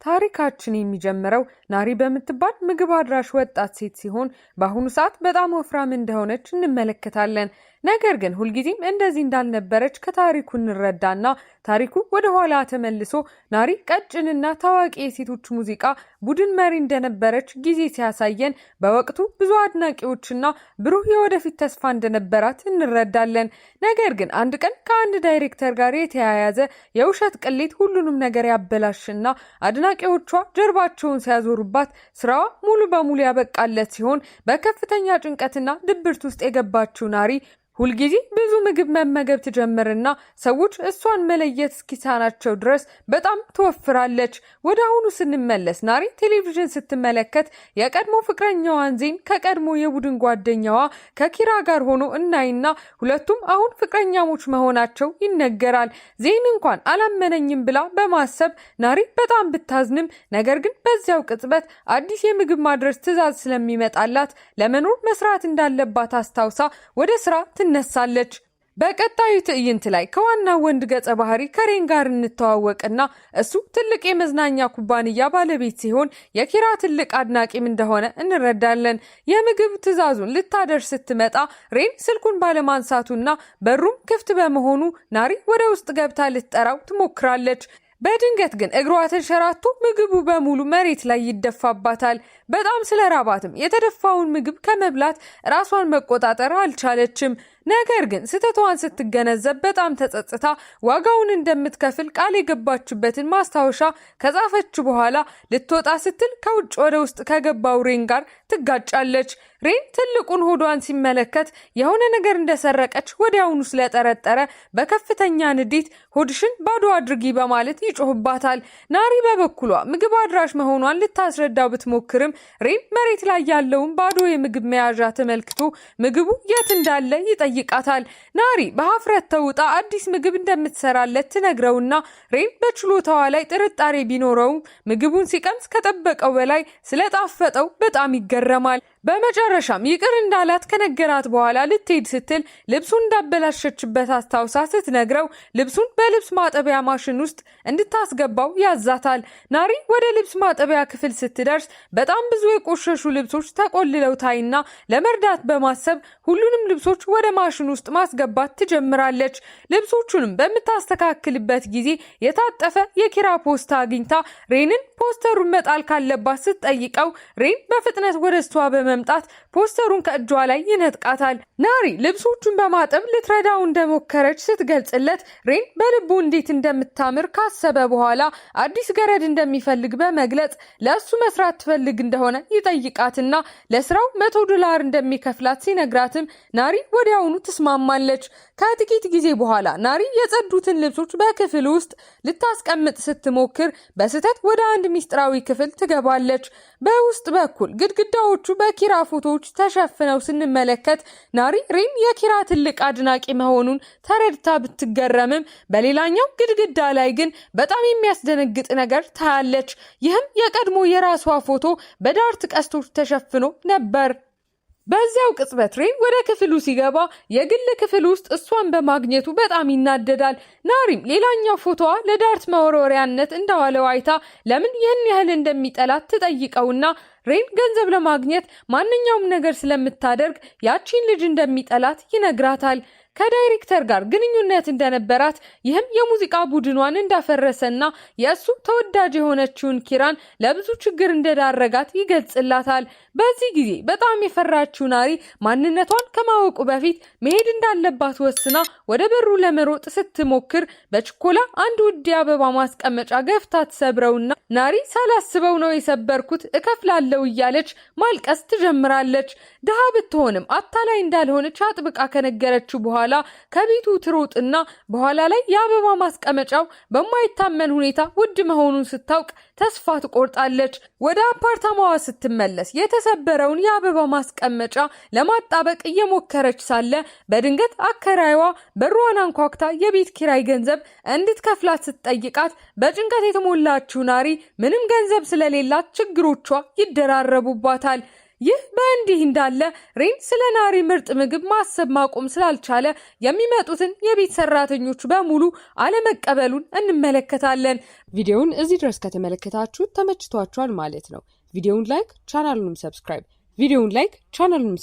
ታሪካችን የሚጀምረው ናሪ በምትባል ምግብ አድራሽ ወጣት ሴት ሲሆን በአሁኑ ሰዓት በጣም ወፍራም እንደሆነች እንመለከታለን። ነገር ግን ሁልጊዜም እንደዚህ እንዳልነበረች ከታሪኩ እንረዳና ታሪኩ ወደ ኋላ ተመልሶ ናሪ ቀጭንና ታዋቂ የሴቶች ሙዚቃ ቡድን መሪ እንደነበረች ጊዜ ሲያሳየን በወቅቱ ብዙ አድናቂዎችና ብሩህ የወደፊት ተስፋ እንደነበራት እንረዳለን። ነገር ግን አንድ ቀን ከአንድ ዳይሬክተር ጋር የተያያዘ የውሸት ቅሌት ሁሉንም ነገር ያበላሽና አድናቂዎቿ ጀርባቸውን ሲያዞሩባት ስራዋ ሙሉ በሙሉ ያበቃለት ሲሆን በከፍተኛ ጭንቀትና ድብርት ውስጥ የገባችው ናሪ ሁልጊዜ ብዙ ምግብ መመገብ ትጀምርና ሰዎች እሷን መለየት እስኪሳናቸው ድረስ በጣም ትወፍራለች። ወደ አሁኑ ስንመለስ ናሪ ቴሌቪዥን ስትመለከት የቀድሞ ፍቅረኛዋን ዜን ከቀድሞ የቡድን ጓደኛዋ ከኪራ ጋር ሆኖ እናይና ሁለቱም አሁን ፍቅረኛሞች መሆናቸው ይነገራል። ዜን እንኳን አላመነኝም ብላ በማሰብ ናሪ በጣም ብታዝንም ነገር ግን በዚያው ቅጽበት አዲስ የምግብ ማድረስ ትዕዛዝ ስለሚመጣላት ለመኖር መስራት እንዳለባት አስታውሳ ወደ ስራ ትነሳለች። በቀጣዩ ትዕይንት ላይ ከዋና ወንድ ገጸ ባህሪ ከሬን ጋር እንተዋወቅና እሱ ትልቅ የመዝናኛ ኩባንያ ባለቤት ሲሆን የኪራ ትልቅ አድናቂም እንደሆነ እንረዳለን። የምግብ ትዕዛዙን ልታደርስ ስትመጣ ሬን ስልኩን ባለማንሳቱና በሩም ክፍት በመሆኑ ናሪ ወደ ውስጥ ገብታ ልትጠራው ትሞክራለች። በድንገት ግን እግሯ ተንሸራቶ ምግቡ በሙሉ መሬት ላይ ይደፋባታል። በጣም ስለራባትም የተደፋውን ምግብ ከመብላት ራሷን መቆጣጠር አልቻለችም። ነገር ግን ስህተቷን ስትገነዘብ በጣም ተጸጽታ ዋጋውን እንደምትከፍል ቃል የገባችበትን ማስታወሻ ከጻፈች በኋላ ልትወጣ ስትል ከውጭ ወደ ውስጥ ከገባው ሬን ጋር ትጋጫለች። ሬን ትልቁን ሆዷን ሲመለከት የሆነ ነገር እንደሰረቀች ወዲያውኑ ስለጠረጠረ በከፍተኛ ንዴት ሆድሽን ባዶ አድርጊ በማለት ይጮህባታል። ናሪ በበኩሏ ምግብ አድራሽ መሆኗን ልታስረዳው ብትሞክርም ሬን መሬት ላይ ያለውን ባዶ የምግብ መያዣ ተመልክቶ ምግቡ የት እንዳለ ይጠይቃታል። ናሪ በሀፍረት ተውጣ አዲስ ምግብ እንደምትሰራለት ትነግረውና ሬን በችሎታዋ ላይ ጥርጣሬ ቢኖረውም ምግቡን ሲቀምስ ከጠበቀው በላይ ስለጣፈጠው በጣም ይገረማል። በመጨረሻም ይቅር እንዳላት ከነገራት በኋላ ልትሄድ ስትል ልብሱን እንዳበላሸችበት አስታውሳ ስትነግረው ልብሱን በልብስ ማጠቢያ ማሽን ውስጥ እንድታስገባው ያዛታል። ናሪ ወደ ልብስ ማጠቢያ ክፍል ስትደርስ በጣም ብዙ የቆሸሹ ልብሶች ተቆልለው ታይና ለመርዳት በማሰብ ሁሉንም ልብሶች ወደ ማሽን ውስጥ ማስገባት ትጀምራለች። ልብሶቹንም በምታስተካክልበት ጊዜ የታጠፈ የኪራ ፖስታ አግኝታ ሬንን ፖስተሩን መጣል ካለባት ስትጠይቀው ሬን በፍጥነት ወደ እሷ በመምጣት ፖስተሩን ከእጇ ላይ ይነጥቃታል። ናሪ ልብሶቹን በማጠብ ልትረዳው እንደሞከረች ስትገልጽለት ሬን በልቡ እንዴት እንደምታምር ካሰበ በኋላ አዲስ ገረድ እንደሚፈልግ በመግለጽ ለእሱ መስራት ትፈልግ እንደሆነ ይጠይቃትና ለስራው $100 እንደሚከፍላት ሲነግራትም ናሪ ወዲያውኑ ትስማማለች። ከጥቂት ጊዜ በኋላ ናሪ የጸዱትን ልብሶች በክፍል ውስጥ ልታስቀምጥ ስትሞክር በስህተት ወደ አንድ ሚስጥራዊ ክፍል ትገባለች። በውስጥ በኩል ግድግዳዎቹ በኪራ ፎቶዎች ተሸፍነው ስንመለከት ናሪ ሬን የኪራ ትልቅ አድናቂ መሆኑን ተረድታ ብትገረምም በሌላኛው ግድግዳ ላይ ግን በጣም የሚያስደነግጥ ነገር ታያለች። ይህም የቀድሞ የራሷ ፎቶ በዳርት ቀስቶች ተሸፍኖ ነበር። በዚያው ቅጽበት ሬን ወደ ክፍሉ ሲገባ የግል ክፍል ውስጥ እሷን በማግኘቱ በጣም ይናደዳል። ናሪም ሌላኛው ፎቶዋ ለዳርት መወርወሪያነት እንደዋለው አይታ ለምን ይህን ያህል እንደሚጠላት ትጠይቀውና ሬን ገንዘብ ለማግኘት ማንኛውም ነገር ስለምታደርግ ያቺን ልጅ እንደሚጠላት ይነግራታል። ከዳይሬክተር ጋር ግንኙነት እንደነበራት ይህም የሙዚቃ ቡድኗን እንዳፈረሰና የእሱ ተወዳጅ የሆነችውን ኪራን ለብዙ ችግር እንደዳረጋት ይገልጽላታል። በዚህ ጊዜ በጣም የፈራችው ናሪ ማንነቷን ከማወቁ በፊት መሄድ እንዳለባት ወስና ወደ በሩ ለመሮጥ ስትሞክር በችኮላ አንድ ውድ የአበባ ማስቀመጫ ገፍታ ትሰብረውና ናሪ ሳላስበው ነው የሰበርኩት እከፍላለሁ እያለች ማልቀስ ትጀምራለች። ድሃ ብትሆንም አታላይ እንዳልሆነች አጥብቃ ከነገረችው በኋላ ከቤቱ ትሮጥና በኋላ ላይ የአበባ ማስቀመጫው በማይታመን ሁኔታ ውድ መሆኑን ስታውቅ ተስፋ ትቆርጣለች። ወደ አፓርታማዋ ስትመለስ የተሰበረውን የአበባ ማስቀመጫ ለማጣበቅ እየሞከረች ሳለ በድንገት አከራይዋ በሯን አንኳኩታ የቤት ኪራይ ገንዘብ እንድትከፍላት ስትጠይቃት በጭንቀት የተሞላችው ናሪ ምንም ገንዘብ ስለሌላት ችግሮቿ ይደራረቡባታል። ይህ በእንዲህ እንዳለ ሬን ስለ ናሪ ምርጥ ምግብ ማሰብ ማቆም ስላልቻለ የሚመጡትን የቤት ሰራተኞች በሙሉ አለመቀበሉን እንመለከታለን። ቪዲዮውን እዚህ ድረስ ከተመለከታችሁ ተመችቷችኋል ማለት ነው። ቪዲዮውን ላይክ ቻናሉንም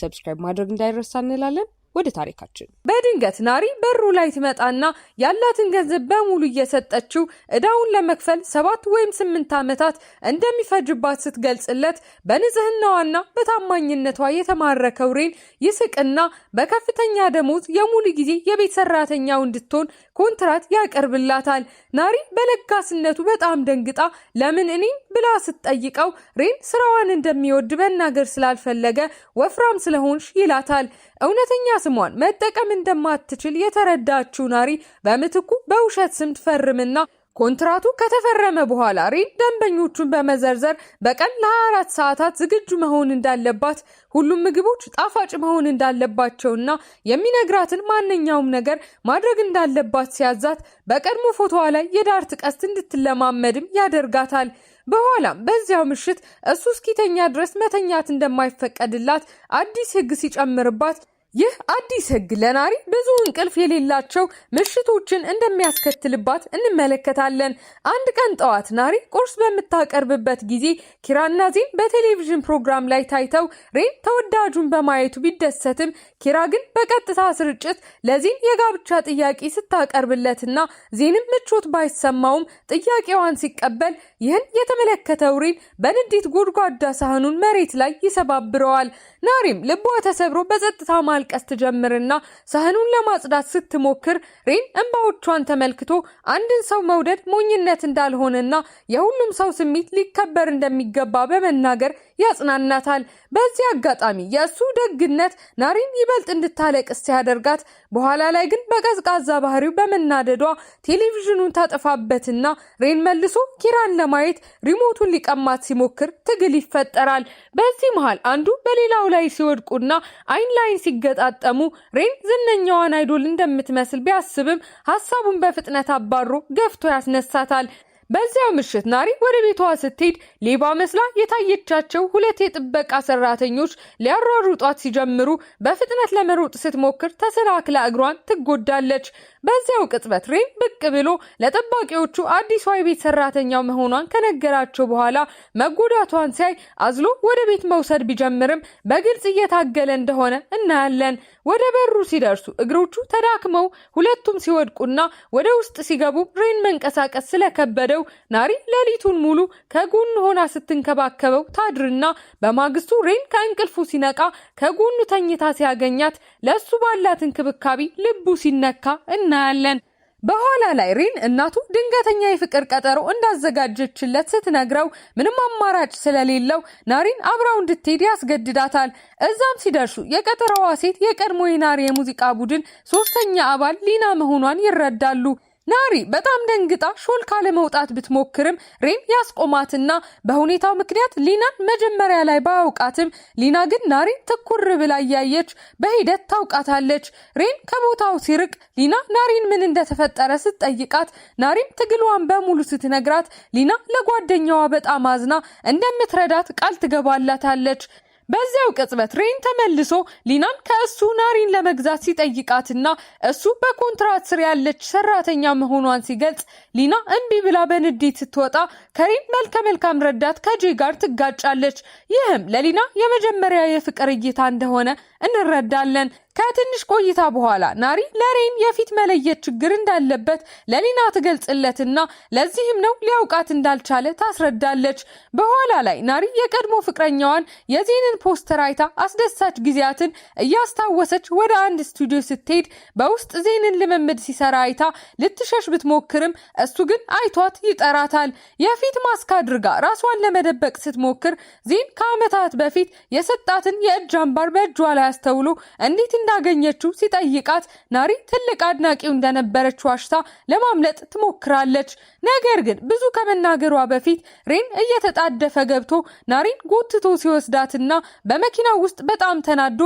ሰብስክራይብ ማድረግ እንዳይረሳ እንላለን። ወደ ታሪካችን በድንገት ናሪ በሩ ላይ ትመጣና ያላትን ገንዘብ በሙሉ እየሰጠችው እዳውን ለመክፈል 7 ወይም 8 ዓመታት እንደሚፈጅባት ስትገልጽለት በንጽህናዋና በታማኝነቷ የተማረከው ሬን ይስቅና በከፍተኛ ደሞዝ የሙሉ ጊዜ የቤት ሰራተኛው እንድትሆን ኮንትራት ያቀርብላታል። ናሪ በለጋስነቱ በጣም ደንግጣ ለምን እኔን ብላ ስትጠይቀው ሬን ስራዋን እንደሚወድ መናገር ስላልፈለገ ወፍራም ስለሆንሽ ይላታል። እውነተኛ ስሟን መጠቀም እንደማትችል የተረዳችው ናሪ በምትኩ በውሸት ስም ትፈርምና ኮንትራቱ ከተፈረመ በኋላ ሬን ደንበኞቹን በመዘርዘር በቀን ለ24 ሰዓታት ዝግጁ መሆን እንዳለባት፣ ሁሉም ምግቦች ጣፋጭ መሆን እንዳለባቸውና የሚነግራትን ማንኛውም ነገር ማድረግ እንዳለባት ሲያዛት በቀድሞ ፎቶዋ ላይ የዳርት ቀስት እንድትለማመድም ያደርጋታል። በኋላም በዚያው ምሽት እሱ እስኪተኛ ድረስ መተኛት እንደማይፈቀድላት አዲስ ሕግ ሲጨምርባት ይህ አዲስ ሕግ ለናሪ ብዙ እንቅልፍ የሌላቸው ምሽቶችን እንደሚያስከትልባት እንመለከታለን። አንድ ቀን ጠዋት ናሪ ቁርስ በምታቀርብበት ጊዜ ኪራና ዜን በቴሌቪዥን ፕሮግራም ላይ ታይተው ሬን ተወዳጁን በማየቱ ቢደሰትም ኪራ ግን በቀጥታ ስርጭት ለዜን የጋብቻ ጥያቄ ስታቀርብለትና ዜንም ምቾት ባይሰማውም ጥያቄዋን ሲቀበል ይህን የተመለከተው ሬን በንዴት ጎድጓዳ ሳህኑን መሬት ላይ ይሰባብረዋል። ናሪም ልቧ ተሰብሮ በጸጥታ ማልቀስ ትጀምርና ሳህኑን ለማጽዳት ስትሞክር ሬን እንባዎቿን ተመልክቶ አንድን ሰው መውደድ ሞኝነት እንዳልሆነና የሁሉም ሰው ስሜት ሊከበር እንደሚገባ በመናገር ያጽናናታል። በዚህ አጋጣሚ የእሱ ደግነት ናሪን ይበልጥ እንድታለቅስ ሲያደርጋት፣ በኋላ ላይ ግን በቀዝቃዛ ባህሪው በመናደዷ ቴሌቪዥኑን ታጠፋበትና ሬን መልሶ ኪራን ለማየት ሪሞቱን ሊቀማት ሲሞክር ትግል ይፈጠራል። በዚህ መሃል አንዱ በሌላው ላይ ሲወድቁና አይን ላይን ሲገጣጠሙ ሬን ዝነኛዋን አይዶል እንደምትመስል ቢያስብም ሐሳቡን በፍጥነት አባሮ ገፍቶ ያስነሳታል። በዚያው ምሽት ናሪ ወደ ቤቷ ስትሄድ ሌባ መስላ የታየቻቸው 2 የጥበቃ ሰራተኞች ሊያሯሩጧት ሲጀምሩ በፍጥነት ለመሮጥ ስትሞክር ተሰናክላ እግሯን ትጎዳለች። በዚያው ቅጽበት ሬን ብቅ ብሎ ለጠባቂዎቹ አዲሷ የቤት ሰራተኛው መሆኗን ከነገራቸው በኋላ መጎዳቷን ሲያይ አዝሎ ወደ ቤት መውሰድ ቢጀምርም በግልጽ እየታገለ እንደሆነ እናያለን። ወደ በሩ ሲደርሱ እግሮቹ ተዳክመው ሁለቱም ሲወድቁና ወደ ውስጥ ሲገቡ ሬን መንቀሳቀስ ስለከበደው ናሪ ሌሊቱን ሙሉ ከጎኑ ሆና ስትንከባከበው ታድርና በማግስቱ ሬን ከእንቅልፉ ሲነቃ ከጎኑ ተኝታ ሲያገኛት ለሱ ባላት እንክብካቤ ልቡ ሲነካ እናያለን። በኋላ ላይ ሬን እናቱ ድንገተኛ የፍቅር ቀጠሮ እንዳዘጋጀችለት ስትነግረው ምንም አማራጭ ስለሌለው ናሪን አብራው እንድትሄድ ያስገድዳታል። እዛም ሲደርሱ የቀጠሮዋ ሴት የቀድሞ የናሪ የሙዚቃ ቡድን 3ኛ አባል ሊና መሆኗን ይረዳሉ። ናሪ በጣም ደንግጣ ሾልካ ለመውጣት ብትሞክርም ሬን ያስቆማትና በሁኔታው ምክንያት ሊናን መጀመሪያ ላይ ባያውቃትም ሊና ግን ናሪን ትኩር ብላ እያየች በሂደት ታውቃታለች። ሬን ከቦታው ሲርቅ ሊና ናሪን ምን እንደተፈጠረ ስትጠይቃት ናሪም ትግሏን በሙሉ ስትነግራት ሊና ለጓደኛዋ በጣም አዝና እንደምትረዳት ቃል ትገባላታለች። በዚያው ቅጽበት ሬን ተመልሶ ሊናን ከእሱ ናሪን ለመግዛት ሲጠይቃትና እሱ በኮንትራት ስር ያለች ሰራተኛ መሆኗን ሲገልጽ ሊና እንቢ ብላ በንዴት ስትወጣ ከሬን መልካም ረዳት ከጄ ጋር ትጋጫለች። ይህም ለሊና የመጀመሪያ የፍቅር እይታ እንደሆነ እንረዳለን። ከትንሽ ቆይታ በኋላ ናሪ ለሬን የፊት መለየት ችግር እንዳለበት ለሊና ትገልጽለትና ለዚህም ነው ሊያውቃት እንዳልቻለ ታስረዳለች። በኋላ ላይ ናሪ የቀድሞ ፍቅረኛዋን የዜንን ፖስተር አይታ አስደሳች ጊዜያትን እያስታወሰች ወደ አንድ ስቱዲዮ ስትሄድ በውስጥ ዜንን ልምምድ ሲሰራ አይታ ልትሸሽ ብትሞክርም እሱ ግን አይቷት ይጠራታል። የፊት ማስክ አድርጋ ራሷን ለመደበቅ ስትሞክር ዜን ከዓመታት በፊት የሰጣትን የእጅ አምባር በእጇ ላይ አስተውሎ እንዴት እንዳገኘችው ሲጠይቃት ናሪ ትልቅ አድናቂው እንደነበረች ዋሽታ ለማምለጥ ትሞክራለች። ነገር ግን ብዙ ከመናገሯ በፊት ሬን እየተጣደፈ ገብቶ ናሪን ጎትቶ ሲወስዳትና በመኪናው ውስጥ በጣም ተናዶ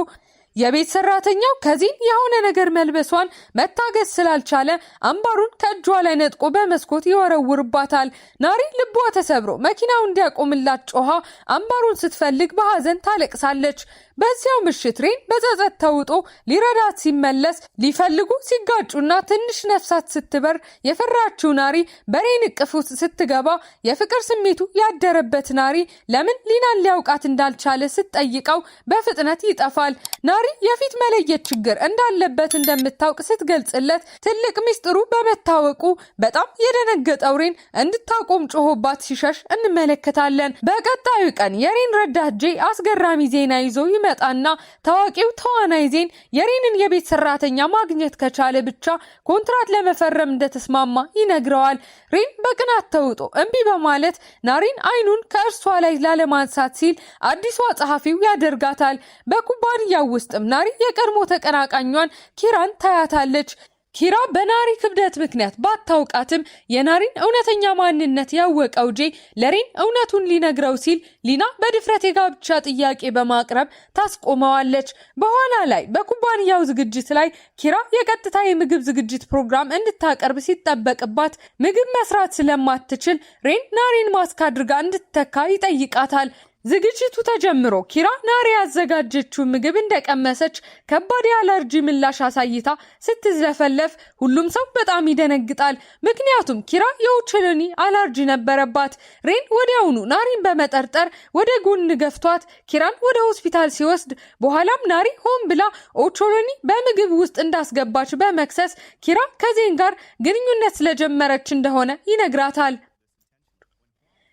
የቤት ሰራተኛው ከዚህ የሆነ ነገር መልበሷን መታገስ ስላልቻለ አምባሩን ከእጇ ላይ ነጥቆ በመስኮት ይወረውርባታል። ናሪ ልቧ ተሰብሮ መኪናው እንዲያቆምላት ጮሃ አምባሩን ስትፈልግ በሐዘን ታለቅሳለች። በዚያው ምሽት ሬን በጸጸት ተውጦ ሊረዳት ሲመለስ ሊፈልጉ ሲጋጩና ትንሽ ነፍሳት ስትበር የፈራችው ናሪ በሬን እቅፍ ውስጥ ስትገባ የፍቅር ስሜቱ ያደረበት ናሪ ለምን ሊናን ሊያውቃት እንዳልቻለ ስትጠይቀው በፍጥነት ይጠፋል። ናሪ የፊት መለየት ችግር እንዳለበት እንደምታውቅ ስትገልጽለት ትልቅ ሚስጥሩ በመታወቁ በጣም የደነገጠው ሬን እንድታቆም ጮሆባት ሲሸሽ እንመለከታለን። በቀጣዩ ቀን የሬን ረዳት ጄ አስገራሚ ዜና ይዞ ይመጣና ታዋቂው ተዋናይ ዜን የሬንን የቤት ሰራተኛ ማግኘት ከቻለ ብቻ ኮንትራት ለመፈረም እንደተስማማ ይነግረዋል። ሬን በቅናት ተውጦ እምቢ በማለት ናሪን አይኑን ከእርሷ ላይ ላለማንሳት ሲል አዲሷ ጸሐፊው ያደርጋታል። በኩባንያው ውስጥም ናሪ የቀድሞ ተቀናቃኟን ኪራን ታያታለች። ኪራ በናሪ ክብደት ምክንያት ባታውቃትም የናሪን እውነተኛ ማንነት ያወቀው ጄ ለሬን እውነቱን ሊነግረው ሲል ሊና በድፍረት የጋብቻ ጥያቄ በማቅረብ ታስቆመዋለች። በኋላ ላይ በኩባንያው ዝግጅት ላይ ኪራ የቀጥታ የምግብ ዝግጅት ፕሮግራም እንድታቀርብ ሲጠበቅባት ምግብ መስራት ስለማትችል ሬን ናሪን ማስክ አድርጋ እንድትተካ ይጠይቃታል። ዝግጅቱ ተጀምሮ ኪራ ናሪ ያዘጋጀችው ምግብ እንደቀመሰች ከባድ የአለርጂ ምላሽ አሳይታ ስትዝለፈለፍ ሁሉም ሰው በጣም ይደነግጣል። ምክንያቱም ኪራ የኦቾሎኒ አለርጂ ነበረባት። ሬን ወዲያውኑ ናሪን በመጠርጠር ወደ ጎን ገፍቷት ኪራን ወደ ሆስፒታል ሲወስድ በኋላም ናሪ ሆን ብላ ኦቾሎኒ በምግብ ውስጥ እንዳስገባች በመክሰስ ኪራ ከዜን ጋር ግንኙነት ስለጀመረች እንደሆነ ይነግራታል።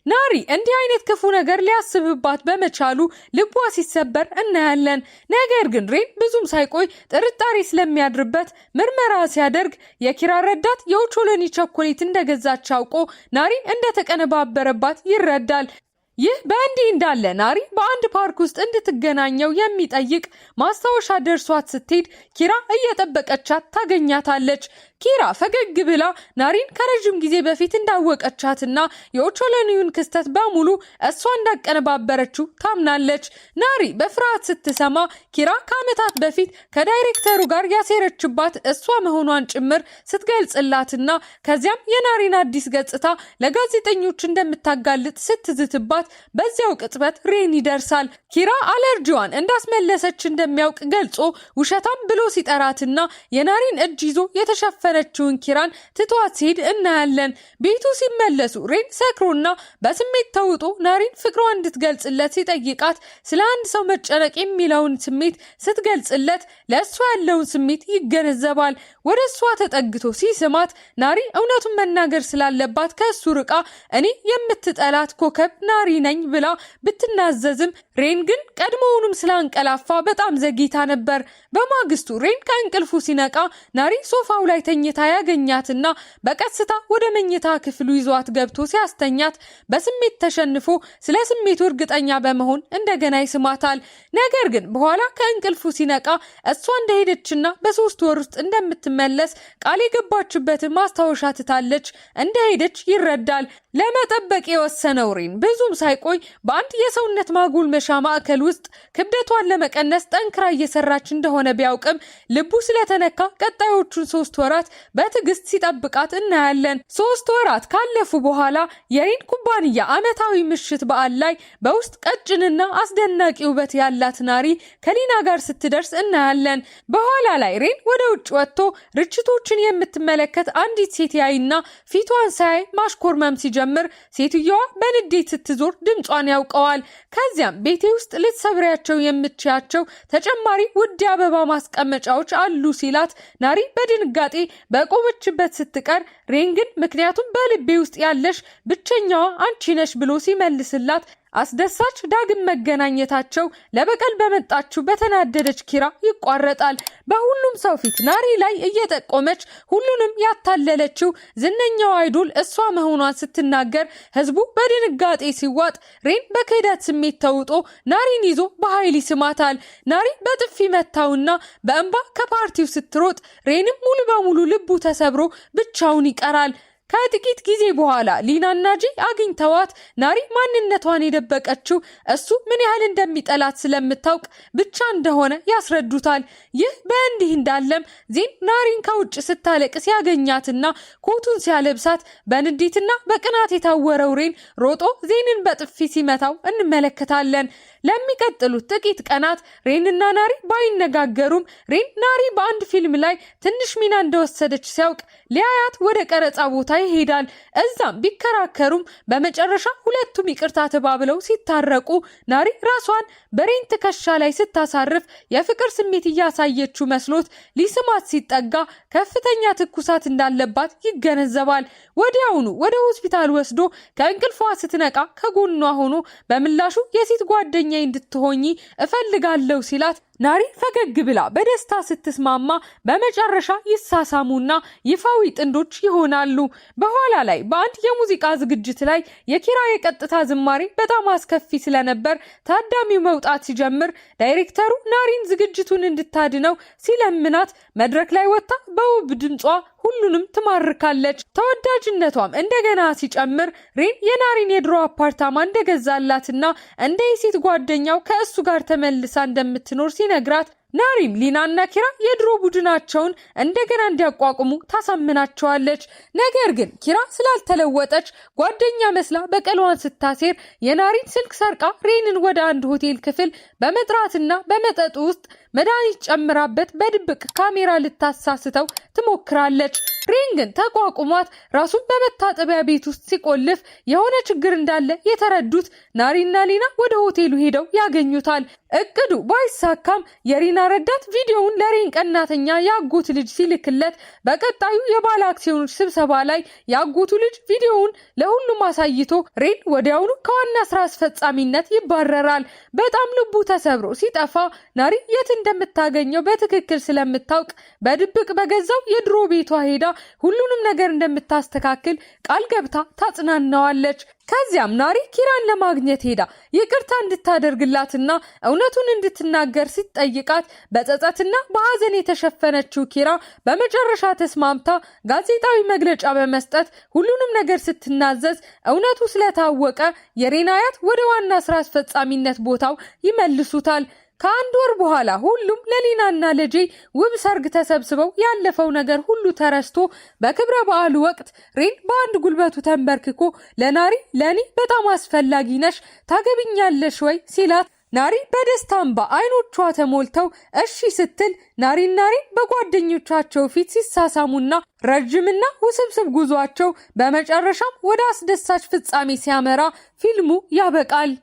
ናሪ እንዲህ አይነት ክፉ ነገር ሊያስብባት በመቻሉ ልቧ ሲሰበር እናያለን። ነገር ግን ሬን ብዙም ሳይቆይ ጥርጣሬ ስለሚያድርበት ምርመራ ሲያደርግ የኪራ ረዳት የኦቾሎኒ ቸኮሌት እንደገዛች አውቆ ናሪ እንደተቀነባበረባት ይረዳል። ይህ በእንዲህ እንዳለ ናሪ በአንድ ፓርክ ውስጥ እንድትገናኘው የሚጠይቅ ማስታወሻ ደርሷት ስትሄድ ኪራ እየጠበቀቻት ታገኛታለች። ኪራ ፈገግ ብላ ናሪን ከረጅም ጊዜ በፊት እንዳወቀቻትና የኦቾሎኒውን ክስተት በሙሉ እሷ እንዳቀነባበረችው ታምናለች። ናሪ በፍርሃት ስትሰማ ኪራ ከዓመታት በፊት ከዳይሬክተሩ ጋር ያሴረችባት እሷ መሆኗን ጭምር ስትገልጽላትና ከዚያም የናሪን አዲስ ገጽታ ለጋዜጠኞች እንደምታጋልጥ ስትዝትባት በዚያው ቅጽበት ሬን ይደርሳል። ኪራ አለርጂዋን እንዳስመለሰች እንደሚያውቅ ገልጾ ውሸታም ብሎ ሲጠራትና የናሪን እጅ ይዞ የተሸፈነችውን ኪራን ትቷት ሲሄድ እናያለን። ቤቱ ሲመለሱ ሬን ሰክሮና በስሜት ተውጦ ናሪን ፍቅሯን እንድትገልጽለት ሲጠይቃት ስለ አንድ ሰው መጨነቅ የሚለውን ስሜት ስትገልጽለት ለእሷ ያለውን ስሜት ይገነዘባል። ወደ እሷ ተጠግቶ ሲስማት ናሪ እውነቱን መናገር ስላለባት ከእሱ ርቃ እኔ የምትጠላት ኮከብ ናሪ ነኝ ብላ ብትናዘዝም ሬን ግን ቀድሞውንም ስላንቀላፋ በጣም ዘግይታ ነበር። በማግስቱ ሬን ከእንቅልፉ ሲነቃ ናሪ ሶፋው ላይ ተኝታ ያገኛትና በቀስታ ወደ መኝታ ክፍሉ ይዟት ገብቶ ሲያስተኛት በስሜት ተሸንፎ ስለ ስሜቱ እርግጠኛ በመሆን እንደገና ይስማታል። ነገር ግን በኋላ ከእንቅልፉ ሲነቃ እሷ እንደሄደችና በ3 ወር ውስጥ እንደምትመለስ ቃል የገባችበትን ማስታወሻ ትታለች እንደሄደች ይረዳል። ለመጠበቅ የወሰነው ሬን ብዙም ሳይቆይ በአንድ የሰውነት ማጎልመሻ ማዕከል ውስጥ ክብደቷን ለመቀነስ ጠንክራ እየሰራች እንደሆነ ቢያውቅም ልቡ ስለተነካ ቀጣዮቹን 3 ወራት በትዕግስት ሲጠብቃት እናያለን። 3 ወራት ካለፉ በኋላ የሬን ኩባንያ ዓመታዊ ምሽት በዓል ላይ በውስጥ ቀጭንና አስደናቂ ውበት ያላት ናሪ ከሊና ጋር ስትደርስ እናያለን። በኋላ ላይ ሬን ወደ ውጭ ወጥቶ ርችቶችን የምትመለከት አንዲት ሴት ያይና ፊቷን ሳያይ ማሽኮርመም ሲጀምር ሴትዮዋ በንዴት ስትዞር ድምጿን ያውቀዋል። ከዚያም ቤቴ ውስጥ ልትሰብሪያቸው የምትችያቸው ተጨማሪ ውድ አበባ ማስቀመጫዎች አሉ ሲላት ናሪ በድንጋጤ በቆመችበት ስትቀር ሬን ግን ምክንያቱም በልቤ ውስጥ ያለሽ ብቸኛዋ አንቺ ነሽ ብሎ ሲመልስላት አስደሳች ዳግም መገናኘታቸው ለበቀል በመጣችው በተናደደች ኪራ ይቋረጣል። በሁሉም ሰው ፊት ናሪ ላይ እየጠቆመች ሁሉንም ያታለለችው ዝነኛው አይዶል እሷ መሆኗን ስትናገር ህዝቡ በድንጋጤ ሲዋጥ ሬን በክህደት ስሜት ተውጦ ናሪን ይዞ በኃይል ይስማታል። ናሪ በጥፊ መታውና በእንባ ከፓርቲው ስትሮጥ ሬንም ሙሉ በሙሉ ልቡ ተሰብሮ ብቻውን ይቀራል። ከጥቂት ጊዜ በኋላ ሊናና ጂ አግኝተዋት ናሪ ማንነቷን የደበቀችው እሱ ምን ያህል እንደሚጠላት ስለምታውቅ ብቻ እንደሆነ ያስረዱታል። ይህ በእንዲህ እንዳለም ዜን ናሪን ከውጭ ስታለቅስ ያገኛትና ኮቱን ሲያለብሳት በንዴትና በቅናት የታወረው ሬን ሮጦ ዜንን በጥፊ ሲመታው እንመለከታለን። ለሚቀጥሉት ጥቂት ቀናት ሬንና ናሪ ባይነጋገሩም ሬን ናሪ በአንድ ፊልም ላይ ትንሽ ሚና እንደወሰደች ሲያውቅ ሊያያት ወደ ቀረጻ ቦታ ይሄዳል። እዛም ቢከራከሩም በመጨረሻ ሁለቱም ይቅርታ ተባብለው ሲታረቁ ናሪ ራሷን በሬን ትከሻ ላይ ስታሳርፍ የፍቅር ስሜት እያሳየችው መስሎት ሊስማት ሲጠጋ ከፍተኛ ትኩሳት እንዳለባት ይገነዘባል። ወዲያውኑ ወደ ሆስፒታል ወስዶ ከእንቅልፏ ስትነቃ ከጎኗ ሆኖ በምላሹ የሴት ጓደኛ እንድትሆኚ እፈልጋለሁ ሲላት ናሪ ፈገግ ብላ በደስታ ስትስማማ በመጨረሻ ይሳሳሙና ይፋዊ ጥንዶች ይሆናሉ። በኋላ ላይ በአንድ የሙዚቃ ዝግጅት ላይ የኪራ የቀጥታ ዝማሬ በጣም አስከፊ ስለነበር ታዳሚው መውጣት ሲጀምር ዳይሬክተሩ ናሪን ዝግጅቱን እንድታድነው ሲለምናት መድረክ ላይ ወጥታ በውብ ድምጿ ሁሉንም ትማርካለች። ተወዳጅነቷም እንደገና ሲጨምር ሬን የናሪን የድሮ አፓርታማ እንደገዛላትና እንደ የሴት ጓደኛው ከእሱ ጋር ተመልሳ እንደምትኖር ሲነግራት ናሪም ሊናና ኪራ የድሮ ቡድናቸውን እንደገና እንዲያቋቁሙ ታሳምናቸዋለች። ነገር ግን ኪራ ስላልተለወጠች ጓደኛ መስላ በቀሏን ስታሴር የናሪን ስልክ ሰርቃ ሬንን ወደ አንድ ሆቴል ክፍል በመጥራትና በመጠጡ ውስጥ መድኃኒት ጨምራበት በድብቅ ካሜራ ልታሳስተው ትሞክራለች። ሬን ግን ተቋቁሟት ራሱን በመታጠቢያ ቤት ውስጥ ሲቆልፍ የሆነ ችግር እንዳለ የተረዱት ናሪና ሊና ወደ ሆቴሉ ሄደው ያገኙታል። እቅዱ ባይሳካም የሪና ረዳት ቪዲዮውን ለሬን ቀናተኛ ያጎቱ ልጅ ሲልክለት በቀጣዩ የባለ አክሲዮኖች ስብሰባ ላይ ያጎቱ ልጅ ቪዲዮውን ለሁሉም አሳይቶ ሬን ወዲያውኑ ከዋና ስራ አስፈጻሚነት ይባረራል። በጣም ልቡ ተሰብሮ ሲጠፋ ናሪ የት እንደምታገኘው በትክክል ስለምታውቅ በድብቅ በገዛው የድሮ ቤቷ ሄዳ ሁሉንም ነገር እንደምታስተካክል ቃል ገብታ ታጽናናዋለች። ከዚያም ናሪ ኪራን ለማግኘት ሄዳ ይቅርታ እንድታደርግላትና እውነቱን እንድትናገር ስትጠይቃት በጸጸትና በሐዘን የተሸፈነችው ኪራ በመጨረሻ ተስማምታ ጋዜጣዊ መግለጫ በመስጠት ሁሉንም ነገር ስትናዘዝ እውነቱ ስለታወቀ የሬን አያት ወደ ዋና ስራ አስፈጻሚነት ቦታው ይመልሱታል። ከአንድ ወር በኋላ ሁሉም ለሊናና ለጄ ውብ ሰርግ ተሰብስበው ያለፈው ነገር ሁሉ ተረስቶ በክብረ በዓሉ ወቅት ሬን በአንድ ጉልበቱ ተንበርክኮ ለናሪ ለኔ በጣም አስፈላጊ ነሽ ታገብኛለሽ ወይ ሲላት ናሪ በደስታ እንባ አይኖቿ ተሞልተው እሺ ስትል ናሪን በጓደኞቻቸው ፊት ሲሳሳሙና ረጅምና ውስብስብ ጉዟቸው በመጨረሻም ወደ አስደሳች ፍጻሜ ሲያመራ ፊልሙ ያበቃል።